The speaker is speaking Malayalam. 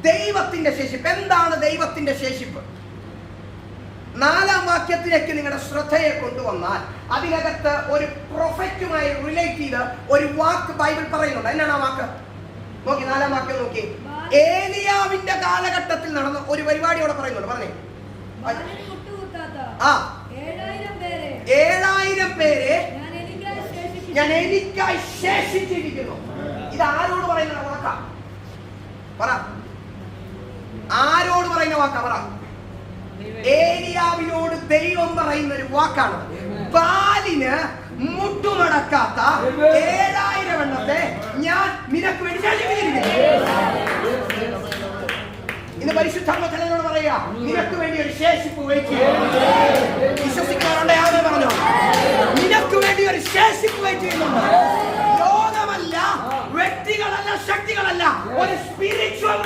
ദൈവത്തിന്റെ ശേഷിപ്പ്. എന്താണ് ദൈവത്തിന്റെ ശേഷിപ്പ്? 4-ാം വാക്യത്തിലേക്ക് നിങ്ങളുടെ ശ്രദ്ധയെ കൊണ്ടുവന്നാൽ അതിനകത്ത് ഒരു പ്രൊഫറ്റുമായി റിലേറ്റ് ചെയ്ത് ഒരു വാക്ക് ബൈബിൾ പറയുന്നുണ്ട്. എന്നാണ് ആ വാക്ക്? നോക്കി, 4-ാം വാക്യം നോക്കി. ഏലിയാവിന്റെ കാലഘട്ടത്തിൽ നടന്ന ഒരു പരിപാടി അവിടെ പറയുന്നുണ്ട്. പറഞ്ഞേ. 7000 പേരെ ഞാൻ എനിക്കായി ശേഷിച്ചിരിക്കുന്നു. ഇത് ആരോട് പറയുന്ന വാക്കാ? പറ. ആരോട് പറയുന്ന വാക്കാ? പറ. ഏലിയാവിനോട് ദൈവം പറയുന്ന ഒരു വാക്കാണ്. ബാലിന് മുട്ടുമടക്കാത്ത 7000 എണ്ണത്തെ ഞാൻ നിനക്ക് വേണ്ടി ശേഷിപ്പിച്ചിരിക്കുന്നു. ഇന്ന് പരിശുദ്ധാത്മാവിനോട് പറയാ, നിനക്ക് വേണ്ടി ഒരു ശേഷിപ്പ് വെയിറ്റ്. വിശ്വസിക്കുന്നവരുടെ ആദ്യം പറഞ്ഞോ, നിനക്ക് വേണ്ടി ഒരു ശേഷിപ്പ് വെയിറ്റ് ചെയ്യുന്നുണ്ട്. ലോകമല്ല, വ്യക്തികളല്ല, ശക്തികളല്ല, ഒരു സ്പിരിച്വൽ